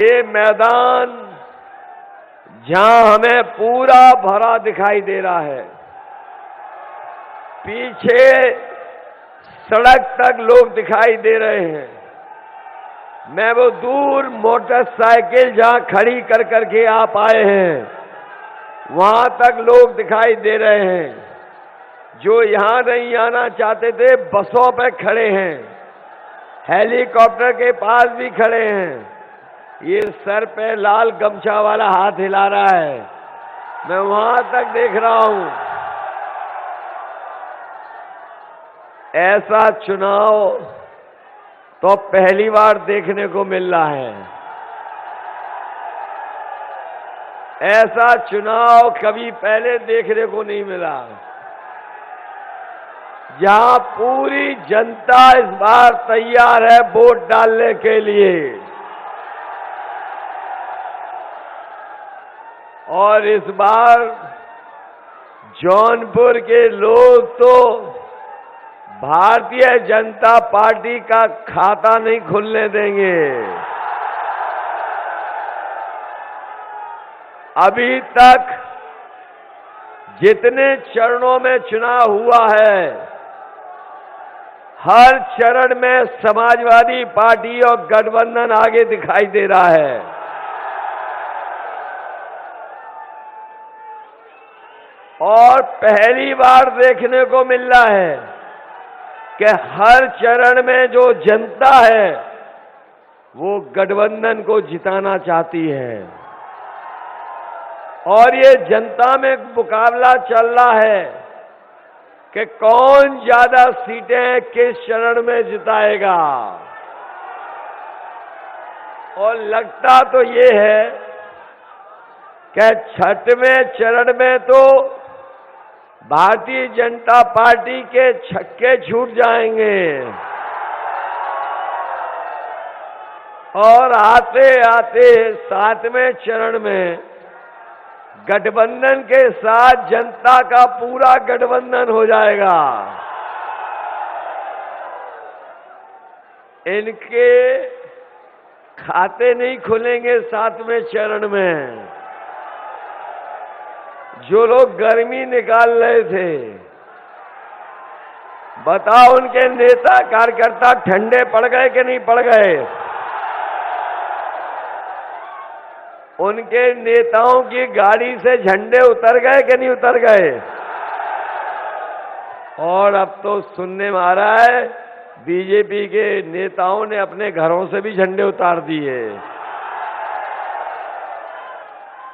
ये मैदान जहां हमें पूरा भरा दिखाई दे रहा है, पीछे सड़क तक लोग दिखाई दे रहे हैं। मैं वो दूर मोटरसाइकिल जहां खड़ी कर करके आप आए हैं, वहां तक लोग दिखाई दे रहे हैं। जो यहां नहीं आना चाहते थे, बसों पे खड़े हैं, हेलीकॉप्टर के पास भी खड़े हैं। ये सर पे लाल गमछा वाला हाथ हिला रहा है, मैं वहां तक देख रहा हूं। ऐसा चुनाव तो पहली बार देखने को मिल रहा है। ऐसा चुनाव कभी पहले देखने को नहीं मिला, जहां पूरी जनता इस बार तैयार है वोट डालने के लिए। और इस बार जौनपुर के लोग तो भारतीय जनता पार्टी का खाता नहीं खुलने देंगे। अभी तक जितने चरणों में चुनाव हुआ है, हर चरण में समाजवादी पार्टी और गठबंधन आगे दिखाई दे रहा है। और पहली बार देखने को मिल रहा है कि हर चरण में जो जनता है वो गठबंधन को जिताना चाहती है। और ये जनता में मुकाबला चल रहा है कि कौन ज्यादा सीटें किस चरण में जिताएगा। और लगता तो ये है कि छठवें चरण में तो भारतीय जनता पार्टी के छक्के छूट जाएंगे और आते आते सातवें चरण में गठबंधन के साथ जनता का पूरा गठबंधन हो जाएगा। इनके खाते नहीं खुलेंगे सातवें चरण में। जो लोग गर्मी निकाल रहे थे, बताओ उनके नेता कार्यकर्ता ठंडे पड़ गए कि नहीं पड़ गए? उनके नेताओं की गाड़ी से झंडे उतर गए कि नहीं उतर गए? और अब तो सुनने में आ रहा है बीजेपी के नेताओं ने अपने घरों से भी झंडे उतार दिए।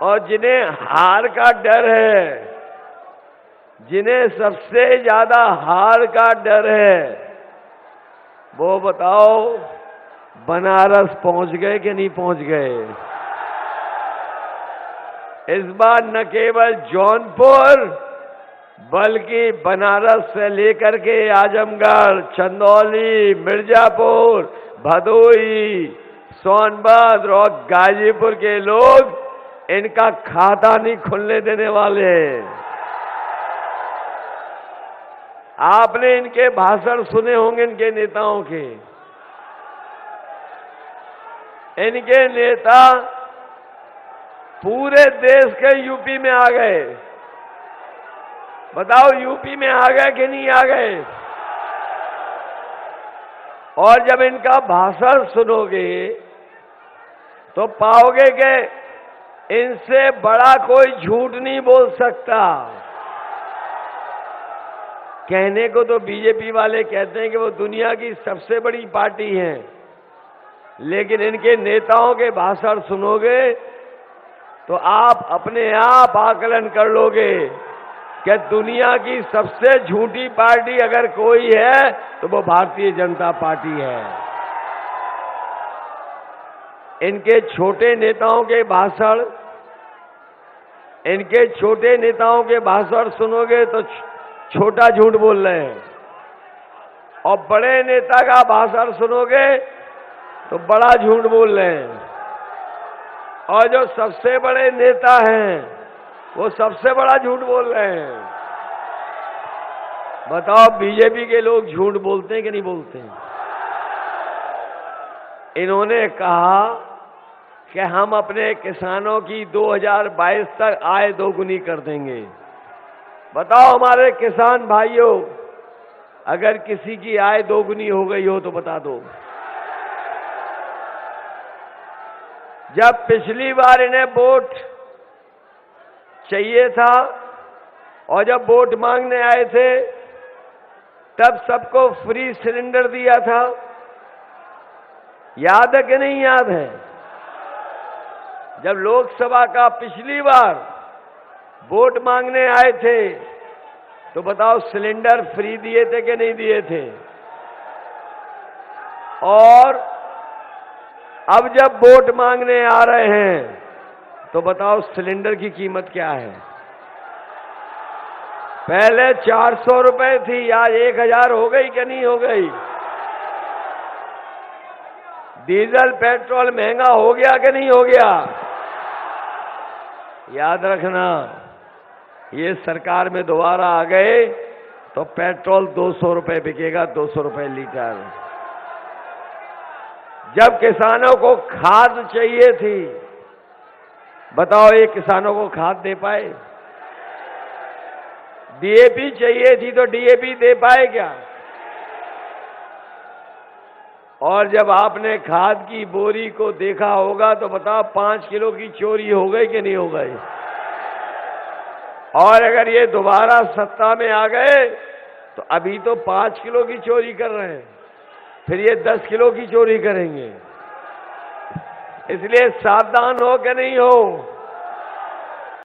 और जिन्हें हार का डर है, जिन्हें सबसे ज्यादा हार का डर है, वो बताओ बनारस पहुंच गए कि नहीं पहुंच गए? इस बार न केवल जौनपुर बल्कि बनारस से लेकर के आजमगढ़, चंदौली, मिर्जापुर, भदोही, सोनभद्र और गाजीपुर के लोग इनका खाता नहीं खुलने देने वाले। आपने इनके भाषण सुने होंगे, इनके नेताओं के। इनके नेता पूरे देश के यूपी में आ गए। बताओ यूपी में आ गए कि नहीं आ गए? और जब इनका भाषण सुनोगे तो पाओगे कि इनसे बड़ा कोई झूठ नहीं बोल सकता। कहने को तो बीजेपी वाले कहते हैं कि वो दुनिया की सबसे बड़ी पार्टी है, लेकिन इनके नेताओं के भाषण सुनोगे तो आप अपने आप आकलन कर लोगे कि दुनिया की सबसे झूठी पार्टी अगर कोई है तो वो भारतीय जनता पार्टी है। इनके छोटे नेताओं के भाषण, इनके छोटे नेताओं के भाषण सुनोगे तो छोटा झूठ बोल रहे हैं, और बड़े नेता का भाषण सुनोगे तो बड़ा झूठ बोल रहे हैं। और जो सबसे बड़े नेता हैं वो सबसे बड़ा झूठ बोल रहे हैं। बताओ बीजेपी के लोग झूठ बोलते हैं कि नहीं बोलते हैं? इन्होंने कहा कि हम अपने किसानों की 2022 तक आय दोगुनी कर देंगे। बताओ हमारे किसान भाइयों, अगर किसी की आय दोगुनी हो गई हो तो बता दो। जब पिछली बार इन्हें वोट चाहिए था और जब वोट मांगने आए थे तब सबको फ्री सिलेंडर दिया था, याद है कि नहीं याद है? जब लोकसभा का पिछली बार वोट मांगने आए थे तो बताओ सिलेंडर फ्री दिए थे कि नहीं दिए थे? और अब जब वोट मांगने आ रहे हैं तो बताओ सिलेंडर की कीमत क्या है? पहले 400 रुपए थी, आज 1000 हो गई कि नहीं हो गई? डीजल पेट्रोल महंगा हो गया कि नहीं हो गया? याद रखना, ये सरकार में दोबारा आ गए तो पेट्रोल 200 रुपए बिकेगा, 200 रुपए लीटर। जब किसानों को खाद चाहिए थी, बताओ ये किसानों को खाद दे पाए? डीएपी चाहिए थी तो डीएपी दे पाए क्या? और जब आपने खाद की बोरी को देखा होगा तो बताओ 5 किलो की चोरी हो गई कि नहीं हो गई? और अगर ये दोबारा सत्ता में आ गए तो अभी तो 5 किलो की चोरी कर रहे हैं, फिर ये 10 किलो की चोरी करेंगे। इसलिए सावधान हो कि नहीं हो?